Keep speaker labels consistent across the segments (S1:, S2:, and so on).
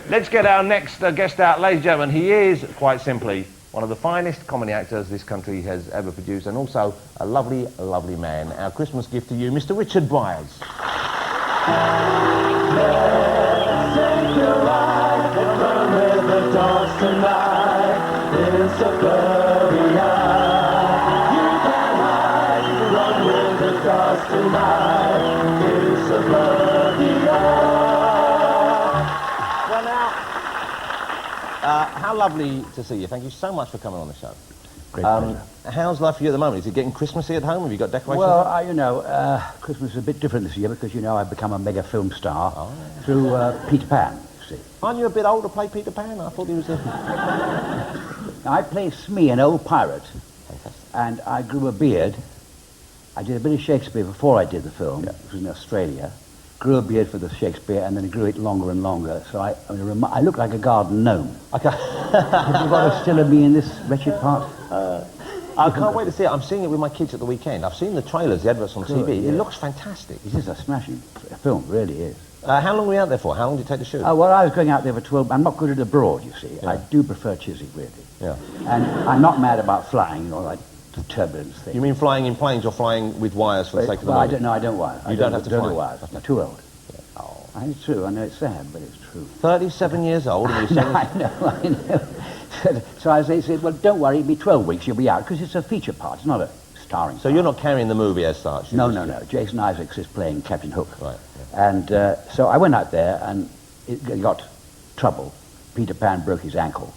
S1: Let's get our next guest out. Ladies and gentlemen, he is, quite simply, one of the finest comedy actors this country has ever produced, and also a lovely, lovely man. Our Christmas gift to you, Mr. Richard Briers. How lovely to see you. Thank you so much for coming on the show.
S2: Great pleasure.
S1: How's life for you at the moment? Is it getting Christmassy at home? Have you got decorations?
S2: Well, you know, Christmas is a bit different this year because, you know, I've become a mega film star through Peter Pan, you see.
S1: Aren't you a bit old to play Peter Pan? I thought he was a...
S2: I play Smee, an old pirate.
S1: Fantastic.
S2: And I grew a beard. I did a bit of Shakespeare before I did the film. Yeah. It was in Australia. Grew a beard for the Shakespeare, and then grew it longer and longer. So I look like a garden gnome.
S1: Okay.
S2: Have you got a still of me in this wretched part?
S1: I can't wait to see it. I'm seeing it with my kids at the weekend. I've seen the trailers, the adverts on TV. Yeah. It looks fantastic.
S2: It is a smashing film, really is.
S1: How long were you out there for? How long did it take to shoot?
S2: Well, I was going out there for 12... I'm not good at abroad, you see. Yeah. I do prefer Chiswick, really.
S1: Yeah.
S2: And I'm not mad about flying, you know, like the turbulence thing.
S1: You mean flying in planes or flying with wires for the sake of the movie?
S2: I don't wire.
S1: You don't have to fly?
S2: I don't do wires. I'm too old. Yeah. Oh. And it's true. I know it's sad, but it's true.
S1: 37 years old and you're saying...
S2: I know. So I said, well, don't worry, it'll be 12 weeks, you'll be out, because it's a feature part, it's not a starring part.
S1: So you're not carrying the movie as such?
S2: No. Jason Isaacs is playing Captain Hook.
S1: Right. Yeah.
S2: And so I went out there, and it got trouble. Peter Pan broke his ankle.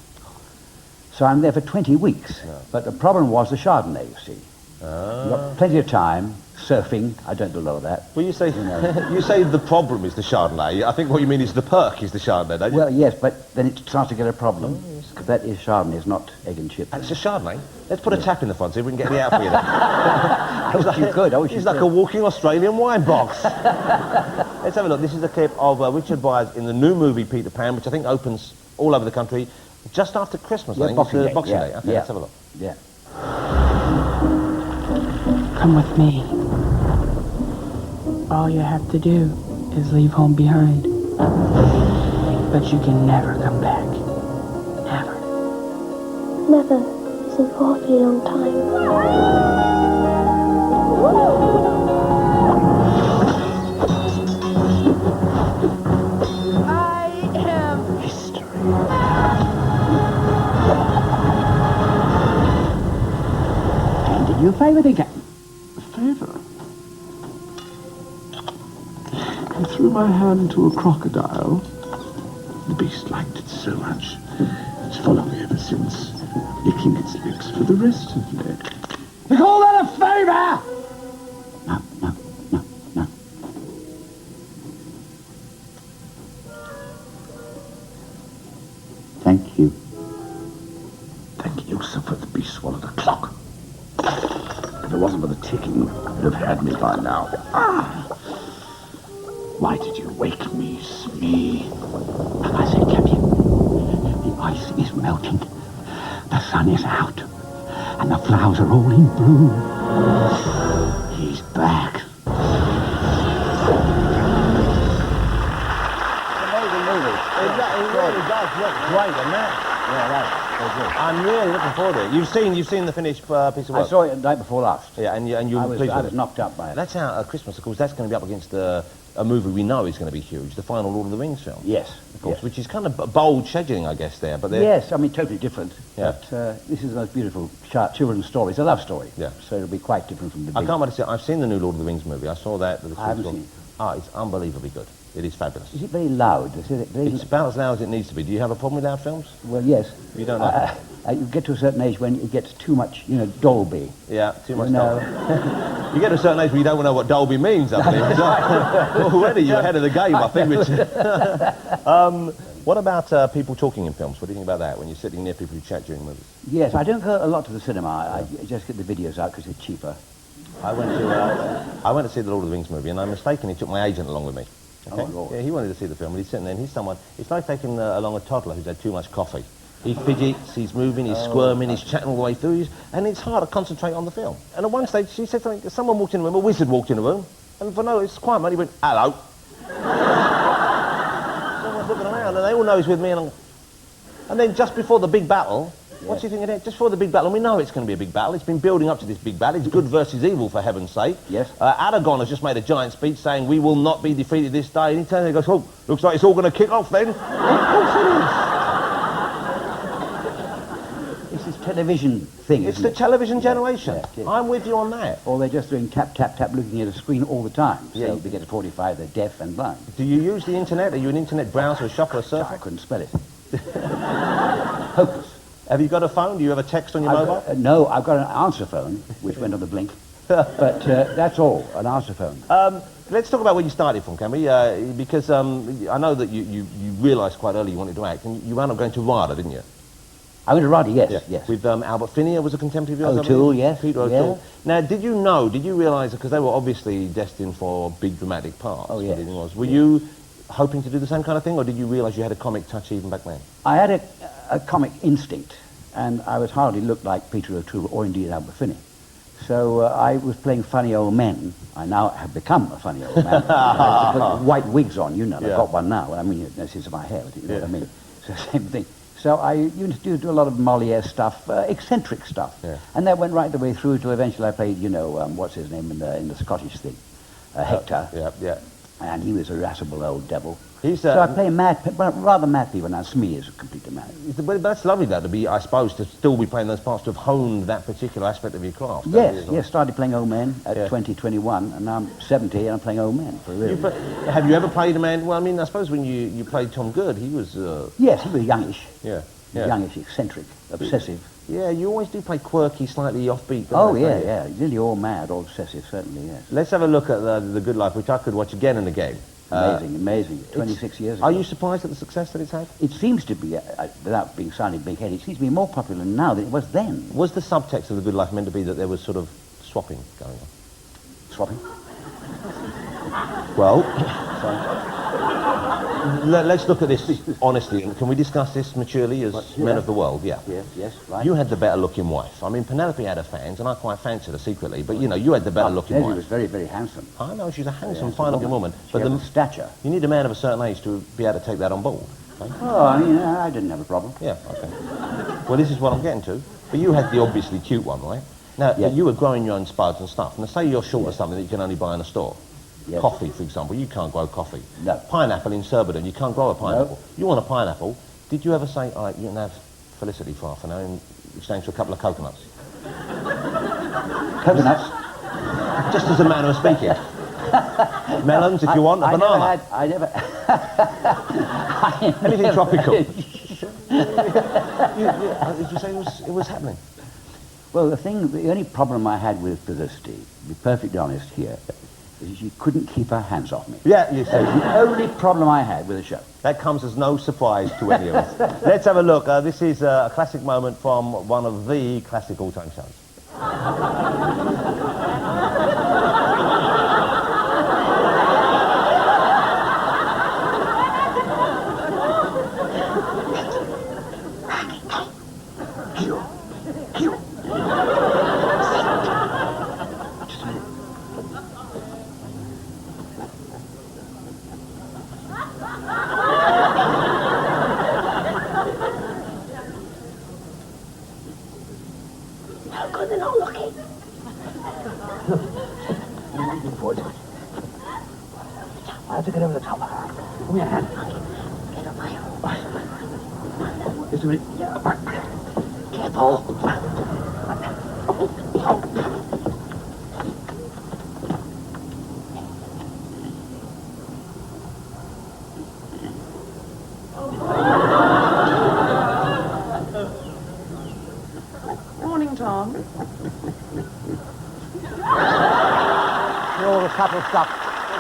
S2: So I'm there for 20 weeks. Yeah. But the problem was the Chardonnay, you see. You got plenty of time, surfing, I don't do a lot of that.
S1: Well, you say, you say the problem is the Chardonnay. I think what you mean is the perk is the Chardonnay, don't you?
S2: Well, yes, but then it starts to get a problem. Because that is Chardonnay, it's not egg and chips.
S1: And it's a Chardonnay? Let's put a tap in the front, see if we can get it out for you then.
S2: I wish you could,
S1: It's like a walking Australian wine box. Let's have a look. This is a clip of Richard Briers in the new movie Peter Pan, which I think opens all over the country just after Christmas, I think.
S2: Boxing Day.
S1: Boxing Day. Okay, let's have a look.
S2: Yeah.
S3: Come with me. All you have to do is leave home behind. But you can never come back. Never.
S4: Never is an awfully long time.
S2: You favour the game?
S5: Favour? I threw my hand to a crocodile. The beast liked it so much. It's followed me ever since, licking its lips for the rest of me.
S2: You call that a favour? No. Thank you.
S5: Thank you, suffer the beast swallowed a clock. If it wasn't for the ticking, it would have had me by now. Why did you wake me, Smee?
S2: I said, Captain, the ice is melting, the sun is out, and the flowers are all in bloom. He's back. Amazing movie.
S1: It really does look great, doesn't it?
S2: Yeah, right.
S1: I'm really looking forward to it. You've seen the finished piece of work?
S2: I saw it the night before last.
S1: Yeah, and you
S2: I
S1: were pleased with it?
S2: was knocked up by it.
S1: That's out at Christmas, of course. That's going to be up against a movie we know is going to be huge, the final Lord of the Rings film.
S2: Yes,
S1: of course, which is kind of bold scheduling, I guess, there. But
S2: yes, I mean, totally different.
S1: Yeah.
S2: But this is the most beautiful children's story. It's a love story.
S1: Yeah.
S2: So it'll be quite different from the big...
S1: I can't wait to see it. I've seen the new Lord of the Rings movie. I saw that.
S2: I haven't seen it.
S1: It's unbelievably good. It is fabulous.
S2: Is it very loud?
S1: It's about as loud as it needs to be. Do you have a problem with loud films?
S2: Well, yes.
S1: You don't like it?
S2: You get to a certain age when it gets too much, Dolby.
S1: Yeah, too much Dolby. You get to a certain age where you don't know what Dolby means, I think. Already you're ahead of the game, I think, Richard. What about people talking in films? What do you think about that, when you're sitting near people who chat during movies?
S2: Yes, I don't go a lot to the cinema. I just get the videos out because they're cheaper.
S1: I went to see the Lord of the Rings movie, and I mistakenly took my agent along with me. Okay?
S2: Oh, Lord.
S1: Yeah, he wanted to see the film, and he's sitting there, and he's someone... It's like taking along a toddler who's had too much coffee. He fidgets, he's moving, he's squirming, he's chatting all the way through, and it's hard to concentrate on the film. And at one stage, she said something, someone walked in the room, a wizard walked in the room, and for no, it's quiet, man, he went, hello. Someone's looking around. around, and they all know he's with me, and then just before the big battle, what's he thinking? Just before the big battle, and we know it's going to be a big battle. It's been building up to this big battle. It's good versus evil, for heaven's sake.
S2: Yes.
S1: Aragon has just made a giant speech saying, we will not be defeated this day, and he turns and goes, oh, looks like it's all going to kick off then. Of course it is.
S2: It's this television thing,
S1: It's
S2: isn't
S1: the
S2: it?
S1: television generation.
S2: Yeah.
S1: I'm with you on that.
S2: Or they're just doing tap, tap, tap, looking at a screen all the time.
S1: Yeah.
S2: So they get to 45, they're deaf and blind.
S1: Do you use the internet? Are you an internet browser, a shopper, a surfer?
S2: I couldn't spell it. Hopeless.
S1: Have you got a phone? Do you have a text on your mobile?
S2: No, I've got an answer phone, which went on the blink. But that's all, an answer phone.
S1: Let's talk about where you started from, can we? Because I know that you realised quite early you wanted to act, and you wound up going to RADA, didn't you?
S2: I went to RADA, yes.
S1: With Albert Finney was a contemporary of yours?
S2: O'Toole, yes.
S1: Peter O'Toole. Now, did you realise, because they were obviously destined for big dramatic parts?
S2: Oh, yes.
S1: Were you hoping to do the same kind of thing, or did you realise you had a comic touch even back then?
S2: I had a comic instinct, and I was hardly looked like Peter O'Toole or indeed Albert Finney. So I was playing funny old men. I now have become a funny old man. I put white wigs on, you know.
S1: Yeah.
S2: I've got one now. I mean, this is my hair, you know what I mean? So same thing. So I used to do a lot of Moliere stuff, eccentric stuff.
S1: Yeah.
S2: And that went right the way through to eventually I played, what's his name in the Scottish thing? Hector.
S1: Yeah.
S2: And he was a irascible old devil.
S1: He's,
S2: so I play rather mad people. Now, Smee is completely mad.
S1: But that's lovely, though, to be, I suppose, to still be playing those parts, to have honed that particular aspect of your craft.
S2: Yes, started playing old men at 20, 21, and now I'm 70 and I'm playing old men, for real.
S1: Have you ever played a man, well, I mean, I suppose when you played Tom Good, he was...
S2: Yes, he was youngish.
S1: Yeah.
S2: Youngish, eccentric, obsessive.
S1: Yeah, you always do play quirky, slightly offbeat.
S2: Oh, yeah. Really all mad, all obsessive, certainly, yes.
S1: Let's have a look at The Good Life, which I could watch again and again.
S2: Amazing. 26 years ago.
S1: Are you surprised at the success that it's had?
S2: It seems to be, without being sounding big-headed, it seans to be more popular now than it was then.
S1: Was the subtext of The Good Life meant to be that there was sort of swapping going on?
S2: Swapping?
S1: Well, let's look at this honestly. Can we discuss this maturely as men of the world? Yeah.
S2: Yes, right.
S1: You had the better-looking wife. I mean, Penelope had her fans, and I quite fancied her secretly, but, you had the better-looking wife.
S2: She was very, very handsome.
S1: I know, she's a handsome, fine-looking woman.
S2: But the stature.
S1: You need a man of a certain age to be able to take that on board. Okay?
S2: Oh, I mean, I didn't have a problem.
S1: Yeah, okay. Well, this is what I'm getting to. But you had the obviously cute one, right? Now, you were growing your own spuds and stuff. Now, say you're short of something that you can only buy in a store.
S2: Yes.
S1: Coffee, for example. You can't grow coffee.
S2: No.
S1: Pineapple in Surbiton. You can't grow a pineapple.
S2: No.
S1: You want a pineapple. Did you ever say, all right, you can have Felicity for half an hour in exchange for a couple of coconuts?
S2: Coconuts?
S1: Just as a manner of speaking. Melons, if you want, a banana.
S2: I never...
S1: Anything tropical. Did you say it was happening?
S2: Well, the only problem I had with Felicity, to be perfectly honest here, is she couldn't keep her hands off me.
S1: Yeah, you said.
S2: The only problem I had with the show.
S1: That comes as no surprise to any of us. Let's have a look. This is a classic moment from one of the classic all-time shows.
S4: How good they're not looking.
S2: I have to get over the top. Give me a hand.
S4: Get on my own.
S2: Just a minute.
S4: Careful.
S3: Morning, Tom.
S2: All the subtle stuff.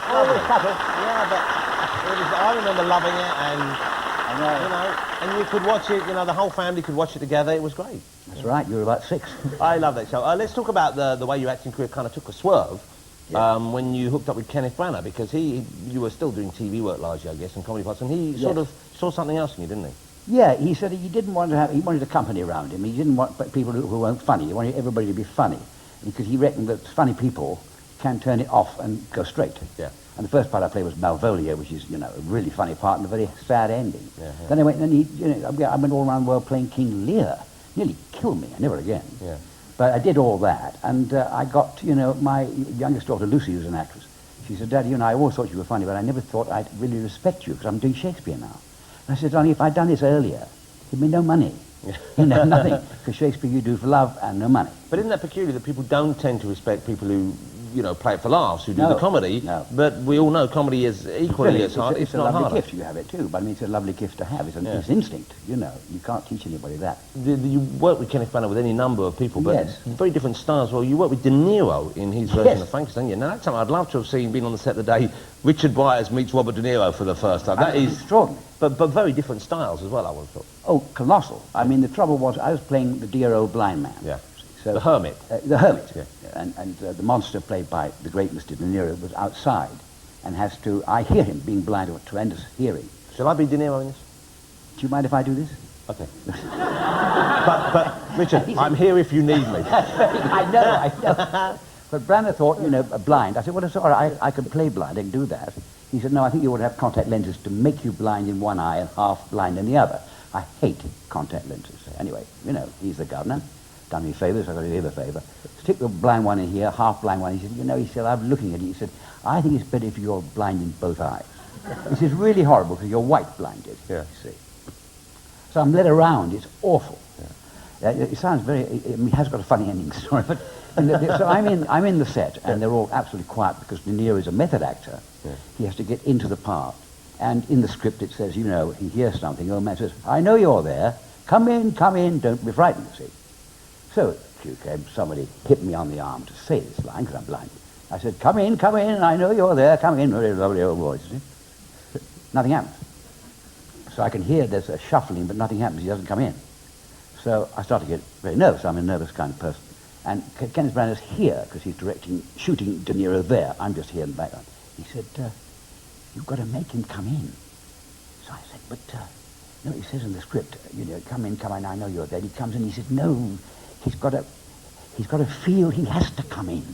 S2: All the subtle.
S1: Yeah, but I remember loving it, and and you could watch it. The whole family could watch it together. It was great.
S2: That's right. You were about 6.
S1: I love that show. Let's talk about the way your acting career kind of took a swerve when you hooked up with Kenneth Branagh, because you were still doing TV work largely, I guess, and comedy parts, and he sort of saw something else in you, didn't he?
S2: Yeah, he said he didn't want to have. He wanted a company around him. He didn't want people who weren't funny. He wanted everybody to be funny, because he reckoned that funny people can turn it off and go straight.
S1: Yeah.
S2: And the first part I played was Malvolio, which is, a really funny part and a very sad ending.
S1: Yeah.
S2: Then I went, I went all around the world playing King Lear. Nearly killed me, never again.
S1: Yeah.
S2: But I did all that, and I got, my youngest daughter, Lucy, who's an actress. She said, Daddy, I always thought you were funny, but I never thought I'd really respect you, because I'm doing Shakespeare now. And I said, Donnie, if I'd done this earlier, there'd be no money. Nothing. Because Shakespeare you do for love and no money.
S1: But isn't that peculiar that people don't tend to respect people who, play it for laughs, who do
S2: No,
S1: the comedy?
S2: no.
S1: But we all know comedy is equally as hard,
S2: It's
S1: if
S2: a
S1: not
S2: lovely
S1: harder.
S2: gift. You have it too, but I mean, it's a lovely gift to have. It's instinct, You can't teach anybody that.
S1: You work with Kenneth Branagh with any number of people, but
S2: Yes.
S1: very different styles. Well, you work with De Niro in his version
S2: Yes.
S1: of Frankenstein. Now, that's something I'd love to have seen, been on the set the day Richard Briers meets Robert De Niro for the first time. That is
S2: extraordinary.
S1: But very different styles as well, I would have thought.
S2: Oh, colossal. I mean, the trouble was I was playing the dear old blind man.
S1: Yeah.
S2: So,
S1: The Hermit.
S2: The Hermit.
S1: Yeah.
S2: And the monster played by the great Mr. De Niro was outside and has to... I hear him being blind with tremendous hearing.
S1: Shall I be De Niro in this?
S2: Do you mind if I do this?
S1: Okay. but Richard, I'm here if you need me.
S2: I know. But Branagh thought, blind. I said, well, it's all right. I can play blind. I can do that. He said, no, I think you ought to have contact lenses to make you blind in one eye and half blind in the other. I hate contact lenses. Anyway, he's the governor. Done me favours, I've got to do him a favour. Stick the blind one in here, half blind one. He said, I'm looking at it. He said, I think it's better if you're blind in both eyes. This is really horrible because you're white blinded,
S1: Yeah.
S2: you see. So I'm led around. It's awful. Yeah. It sounds very... it has got a funny ending story, but... so I'm in the set, and they're all absolutely quiet because De Niro is a method actor.
S1: Yeah.
S2: He has to get into the part. And in the script it says, he hears something. The old man says, I know you're there. Come in, don't be frightened, you see. So, somebody hit me on the arm to say this line, because I'm blind. I said, come in, I know you're there, come in. Very lovely old voice, you see. Nothing happens. So I can hear there's a shuffling, but nothing happens. He doesn't come in. So I start to get very nervous. I'm a nervous kind of person. And Kenneth Branagh's here, because he's shooting De Niro there. I'm just here in the background. He said, you've got to make him come in. So I said, but, no, he says in the script, come in, I know you're there. He comes in, he said, no, he's got to feel he has to come in.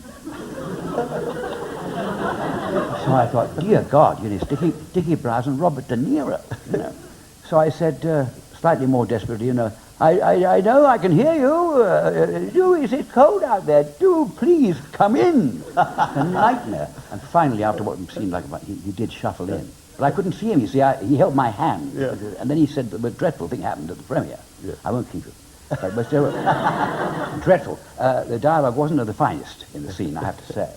S2: So I thought, dear God, Dickie Briers and Robert De Niro, So I said, slightly more desperately, I know, I can hear you. Is it cold out there? Do please come in. A nightmare. And finally, after what seemed like he did shuffle in. But I couldn't see him, you see. He held my hand.
S1: Yeah.
S2: And then he said the dreadful thing happened at the premiere.
S1: Yeah.
S2: I won't keep it. But still, dreadful. The dialogue wasn't of the finest in the scene, I have to say.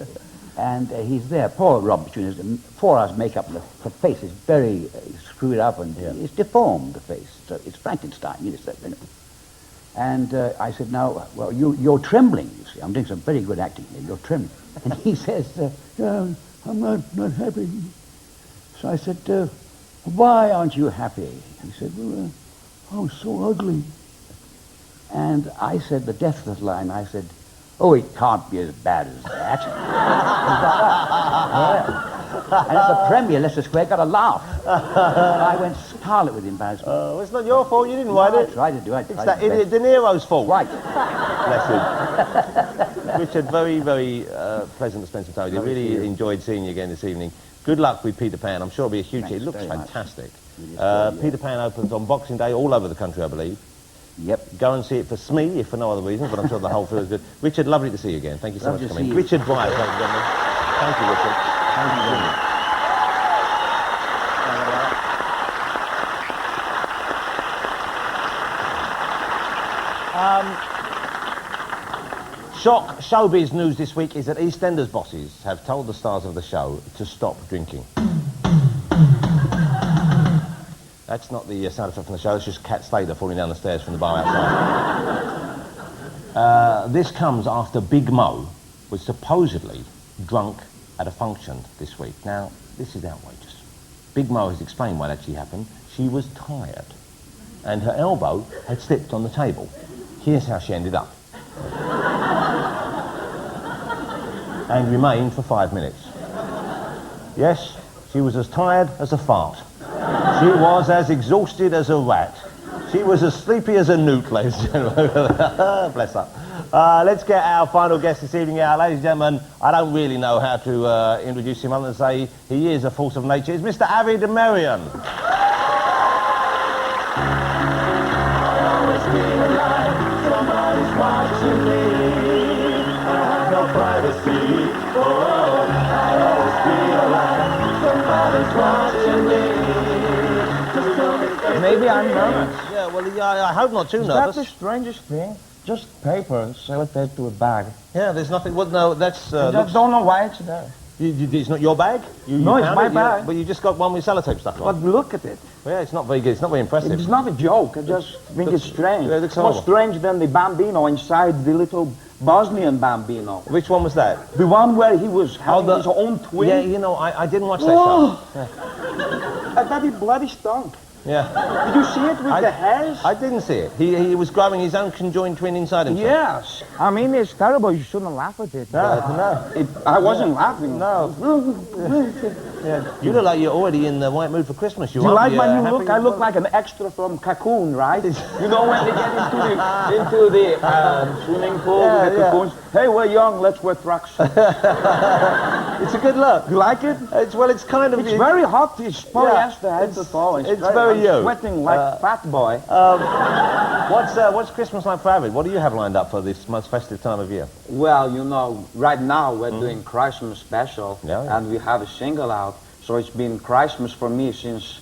S2: And he's there, poor Robert Jr. 4 hours makeup, and the face is very screwed up, and it's deformed, the face. So it's Frankenstein, And I said, now, well, you're trembling, you see. I'm doing some very good acting here. You're trembling. And he says, I'm not happy. So I said, why aren't you happy? He said, well, I'm so ugly. And I said, the deathless line, I said, oh, it can't be as bad as that. And at the premiere, Leicester Square got a laugh. I went scarlet with embarrassment.
S1: Oh, it's not your fault, you didn't write it.
S2: I tried to do it.
S1: It's that idiot De Niro's fault.
S2: Right.
S1: Bless him. Richard, very, very pleasant to spend some time with you. Really enjoyed seeing you again this evening. Good luck with Peter Pan. I'm sure it'll be a huge hit. It looks fantastic. Peter Pan opens on Boxing Day all over the country, I believe.
S2: Yep.
S1: Go and see it for Smee, if for no other reason, but I'm sure the whole film is good. Richard, lovely to see you again. Thank you so much for coming. Richard Briers, ladies and gentlemen. Thank you, Richard. Thank you very much. Shock showbiz news this week is that EastEnders bosses have told the stars of the show to stop drinking. That's not the sound effect from the show, it's just Cat Slater falling down the stairs from the bar outside. This comes after Big Mo was supposedly drunk at a function this week. Now, this is outrageous. Big Mo has explained why that actually happened. She was tired, and her elbow had slipped on the table. Here's how she ended up. And remained for 5 minutes. Yes, she was as tired as a fart. She was as exhausted as a rat. She was as sleepy as a newt, ladies and gentlemen. Bless her. Let's get our final guest this evening out. Ladies and gentlemen, I don't really know how to introduce him other than say he is a force of nature. It's Mr. Avid and Merrion.
S6: Somebody's watching me. I have no privacy. Oh, I'll always be alive. Somebody's watching me.
S7: Maybe I'm nervous.
S1: Yeah, well, I hope not too nervous.
S7: That's the strangest thing. Just paper sellotape to a bag.
S1: Yeah, there's nothing. Well, no, that's.
S7: I just don't know why it's there.
S1: It's not your bag.
S7: No, it's
S1: found
S7: my
S1: it,
S7: bag.
S1: But you just got one with sellotape stuck on.
S7: But look at it.
S1: Yeah, it's not very good. It's not very impressive.
S7: It's not a joke. I just think it's strange.
S1: Yeah, it looks
S7: More
S1: horrible.
S7: strange than the Bambino inside the little Bosnian Bambino.
S1: Which one was that?
S7: The one where he was having his own twin.
S1: Yeah, you know, I didn't watch that
S7: Oh.
S1: show. Yeah.
S7: I thought he bloody stunk.
S1: Yeah.
S7: Did you see it with the hairs?
S1: I didn't see it. He was growing his own conjoined twin inside himself.
S7: Yes. I mean, it's terrible. You shouldn't laugh at it.
S1: No.
S7: I wasn't laughing.
S1: No. Yeah. You look like you're already in the right mood for Christmas.
S7: Do you like my new look? I look like an extra from Cocoon, right? You know when they get into the swimming pool with the cocoons? Hey, we're young, let's wear trucks.
S1: It's a good look.
S7: You like it?
S1: It's kind of...
S7: It's very hot. It's polyester head to toe.
S1: It's very you.
S7: I'm sweating like a fat boy.
S1: What's Christmas like for Avid? What do you have lined up for this most festive time of year?
S7: Well, you know, right now we're doing Christmas special,
S1: Yeah.
S7: and we have a single out. So it's been Christmas for me since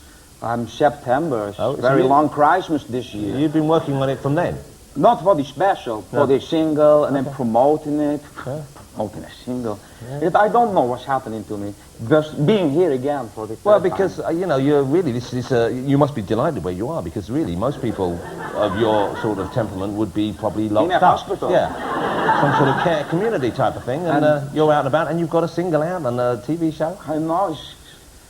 S7: September. It's
S1: Oh, so
S7: very
S1: you-
S7: long Christmas this year.
S1: You've been working on it from then?
S7: Not for the special, for the single, and then promoting it. Promoting a single. I don't know what's happening to me. Just being here again for the
S1: Well,
S7: third
S1: because,
S7: time.
S1: you know, you're really, you must be delighted where you are, because really, most people of your sort of temperament would be probably locked
S7: In a
S1: up.
S7: hospital.
S1: Yeah. Some sort of care community type of thing, and you're out and about, and you've got a single out on a TV show.
S7: I know, it's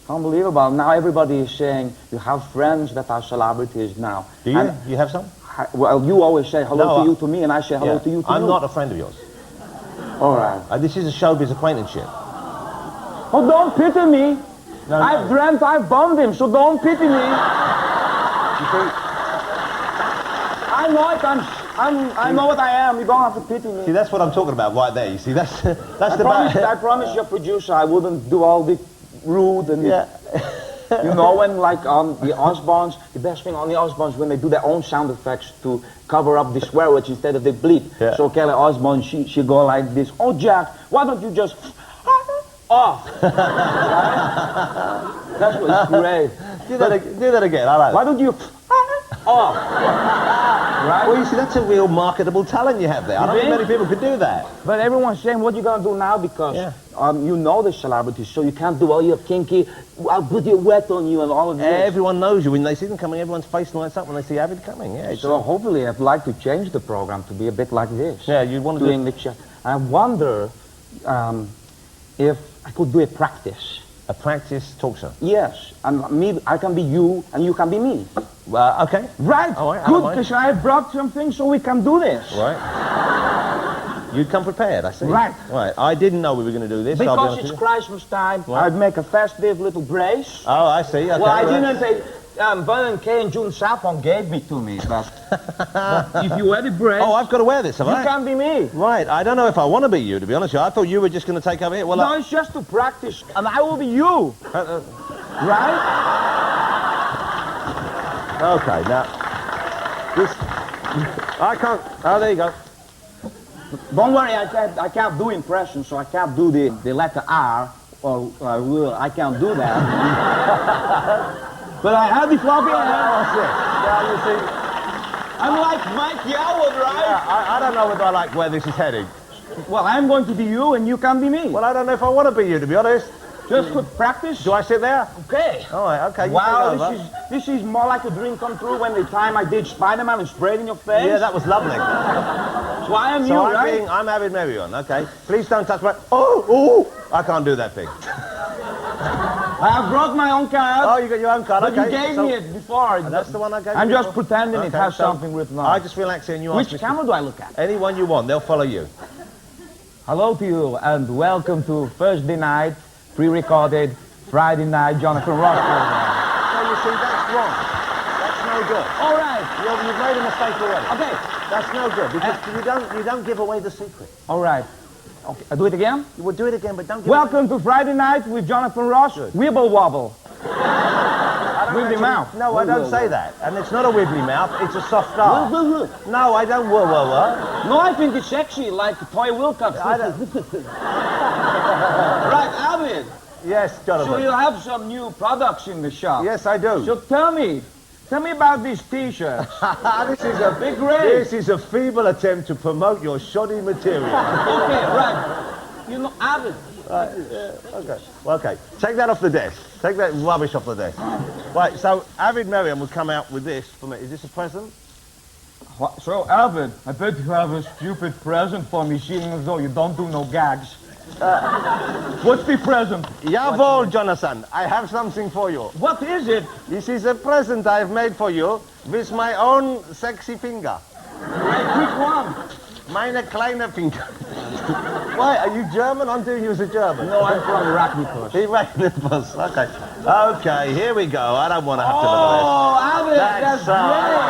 S7: unbelievable. Now everybody is saying you have friends that are celebrities now.
S1: Do you?
S7: And
S1: You have some?
S7: well, you always say hello
S1: No,
S7: to you to me, and I say hello to you to
S1: I'm
S7: you.
S1: not a friend of yours.
S7: All right.
S1: This is a showbiz acquaintanceship.
S7: Oh, don't pity me.
S1: No,
S7: I've dreamt I've bombed him, so don't pity me.
S1: You see?
S7: I know it. I know what I am. You don't have to pity me.
S1: See, that's what I'm talking about right there. You see, that's
S7: I promised your producer I wouldn't do all the rude and you know, when like on the Osbournes, the best thing on the Osbournes when they do their own sound effects to cover up the swear words instead of the bleep.
S1: Yeah.
S7: So Kelly Osbourne, she go like this. Oh Jack, why don't you just off? Right? That's what's great.
S1: do that again. I like
S7: Why
S1: that.
S7: don't you off? Right?
S1: Well, you see, that's a real marketable talent you have there. I don't think many people could do that.
S7: But everyone's saying, what you gonna do now? Because you know the celebrities, so you can't do all your kinky, I'll put your wet on you and all of this.
S1: Everyone knows you. When they see them coming, everyone's face lights up when they see Avid coming. Yeah.
S7: So hopefully I'd like to change the program to be a bit like this.
S1: Yeah, you want to
S7: doing the chat. I wonder if I could do a practice.
S1: a practice talk show.
S7: Yes, and I can be you and you can be me.
S1: Okay.
S7: Right,
S1: All right, I don't
S7: good,
S1: mind.
S7: because I brought something so we can do this.
S1: Right. You'd come prepared, I see.
S7: Right.
S1: Right. I didn't know we were going to do this. I'll be
S7: Because
S1: honest
S7: it's
S1: with you.
S7: Christmas time,
S1: Right.
S7: I'd make a festive little brace.
S1: Oh, I see. Okay,
S7: Well, I
S1: right.
S7: didn't say, Vernon Kay and June Sapon gave me to me, but if you wear the brace,
S1: Oh, I've got to wear this, have
S7: you
S1: I?
S7: can be me.
S1: Right. I don't know if I want to be you, to be honest with you. I thought you were just going to take over here. Well,
S7: No, it's just to practice, and I will be you, right?
S1: okay, now... This... I can't... Oh, there you go.
S7: Don't worry, I can't do impressions, so I can't do the letter R, or I can't do that. But I have the floppy hair.
S1: Yeah, you see...
S7: I'm like Mike Yoward, right?
S1: Yeah, I don't know whether I like where this is heading.
S7: Well, I'm going to be you, and you can be me.
S1: Well, I don't know if I want to be you, to be honest.
S7: Just good practice.
S1: Do I sit there?
S7: Okay.
S1: All right, okay. You
S7: Wow,
S1: take over.
S7: this is more like a dream come true when the time I did Spider-Man and sprayed in your face.
S1: Yeah, that was lovely.
S7: So I am
S1: So
S7: you, right?
S1: I'm Avid Merrion, okay? Please don't touch my... Oh! I can't do that thing.
S7: I have brought my own card.
S1: Oh, you got your own card,
S7: But
S1: okay.
S7: you gave
S1: so-
S7: me it before.
S1: That's the one I gave
S7: I'm
S1: you
S7: just
S1: before?
S7: pretending it
S1: Okay,
S7: has
S1: so
S7: something written on
S1: I
S7: it.
S1: just relax here and you
S7: Which
S1: ask me...
S7: camera do I look at?
S1: Anyone you want, they'll follow you.
S7: Hello to you, and welcome to Thursday night, pre-recorded Friday night Jonathan Ross program.
S1: No, you see, that's wrong. That's no no good.
S7: All right.
S1: You've made a mistake already.
S7: Okay.
S1: That's no good because you don't give away the secret.
S7: All right. Okay. I do it again?
S1: You will do it again, but don't give
S7: Welcome to Friday Night with Jonathan Ross. Wibble wobble. Wibbly mouth.
S1: No, I don't say that. And it's not a wibbly mouth, it's a soft R. No, I don't wah wah wah.
S7: No, I think it's sexy, like Toy Wilcox.
S1: I don't.
S7: Right, Avid.
S1: Yes, Jonathan.
S7: So you have some new products in the shop.
S1: Yes, I do.
S7: So tell me about these T-shirts.
S1: This is a
S7: big great.
S1: This is a feeble attempt to promote your shoddy material.
S7: Okay, right. You know, Avid.
S1: Right, okay. Well, okay. Take that off the desk. Take that rubbish off the desk. Right, so Avid Merrion will come out with this for me. Is this a present?
S7: What? So, Avid, I bet you have a stupid present for me, seeing as though you don't do no gags. What's the present?
S1: Jawohl, Jonathan. I have something for you.
S7: What is it?
S1: This is a present I've made for you with my own sexy finger.
S7: Right, which one?
S1: Meine kleine finger. Why, are you German? I'm doing you as a German.
S7: No, I'm from Arachnippus.
S1: Arachnippus, okay. Okay, here we go. I don't want to have to look
S7: Oh, Avid,
S1: at this.
S7: that's great.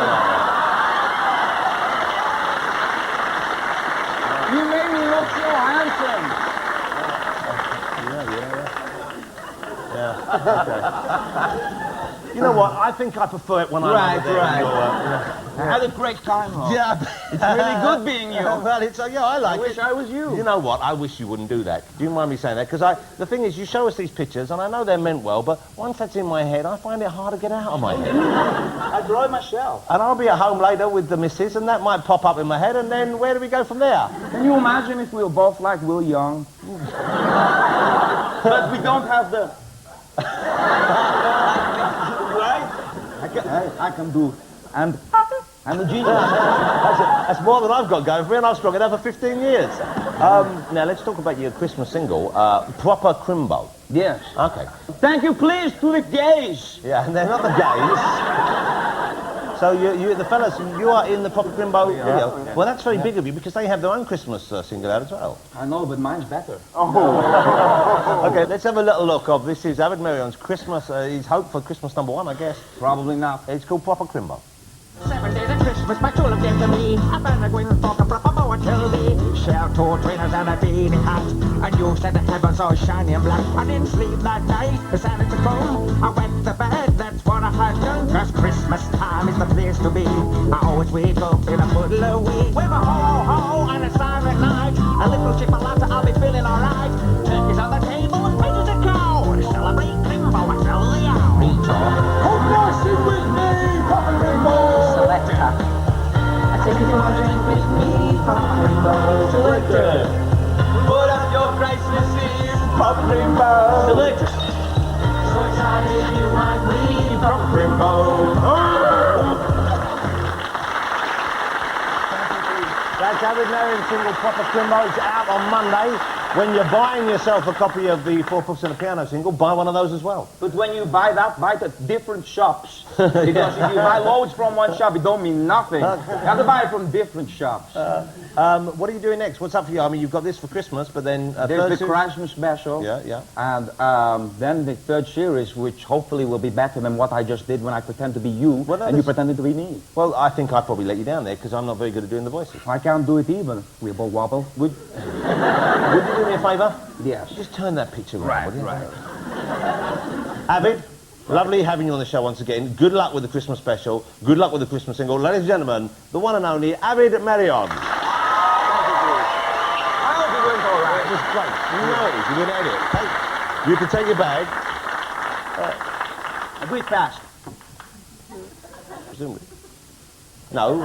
S7: You made me look so handsome.
S1: You know what? I think I prefer it when I'm over there.
S7: Right.
S1: I
S7: had a great time, though.
S1: Yeah.
S7: It's really good being you.
S1: Well, it's, yeah, I like
S7: I wish
S1: it.
S7: I was you.
S1: You know what? I wish you wouldn't do that. Do you mind me saying that? Because the thing is, you show us these pictures, and I know they're meant well, but once that's in my head, I find it hard to get out of my head.
S7: I draw it myself.
S1: And I'll be at home later with the missus, and that might pop up in my head, and then where do we go from there?
S7: Can you imagine if we were both like Will Young? But we don't have the... Right? I can do... And the genius.
S1: That's more than I've got going for me, and I've strung it out for 15 years. Now, let's talk about your Christmas single, Proper Crimbo.
S7: Yes.
S1: Okay.
S7: Thank you, please, to the gays.
S1: Yeah, and they're not the gays. So the fellas, you are in the Proper Crimbo video.
S7: Yeah.
S1: Well, that's very big of you, because they have their own Christmas single out as well.
S7: I know, but mine's better.
S1: Okay, let's have a little look of, this is Avid Merrion's Christmas, his hope for Christmas #1, I guess.
S7: Probably not.
S1: It's called Proper Crimbo.
S8: 7 days of Christmas, my true love gave to me. I better go and talk a proper boy till thee. Shell two trainers and a beanie hat. And you said the heavens all shiny and black. I didn't sleep that night, decided to phone. I went to bed, that's what I had done. 'Cause Christmas time is the place to be. I always wake up in a puddle of wheat. With a ho-ho and a silent night. A little chipolata, I'll be feeling alright. Turkeys on the table and pigeons that go. Celebrate Crimbo until the hour.
S6: Oh, gosh, it with me, Papa Crimbo.
S8: Selector. I take you on a drink with me, Papa Crimbo.
S6: Selector.
S7: Put up your Christmas Eve.
S6: Papa Crimbo.
S7: Selector.
S8: So excited you might leave, Papa
S6: Crimbo.
S1: That's Avid Merrion's single Proper Crimbo. It's out on Monday. When you're buying yourself a copy of the Four Books and a Piano single, buy one of those as well.
S7: But when you buy that, buy it at different shops. Because if you buy loads from one shop, it don't mean nothing. You have to buy it from different shops.
S1: What are you doing next? What's up for you? I mean, you've got this for Christmas, but then...
S7: There's the Christmas special.
S1: Yeah.
S7: And then the third series, which hopefully will be better than what I just did when I pretend to be you, and you pretended to be me.
S1: Well, I think I probably let you down there, because I'm not very good at doing the voices.
S7: I can't do it either. Wibble wobble.
S1: Would you do me a favour?
S7: Yes.
S1: Just turn that picture around, would you?
S7: Right.
S1: Avid, lovely having you on the show once again. Good luck with the Christmas special. Good luck with the Christmas single. Ladies and gentlemen, the one and only Avid Merrion.
S7: I hope it went all right.
S1: It was great. You know it is. You didn't edit. You can take your bag.
S7: I do it fast.
S1: Presumably. No.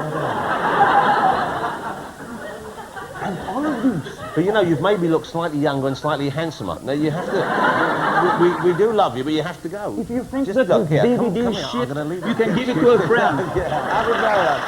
S1: And all of these. But you know, you've made me look slightly younger and slightly handsomer. Now you have to. We do love you, but you have to go.
S7: If you think
S1: Just
S7: that
S1: look here.
S7: DVD
S1: Come here.
S7: shit,
S1: I'm gonna leave
S7: you can give it to a friend.
S1: Yeah, Avid Merrion.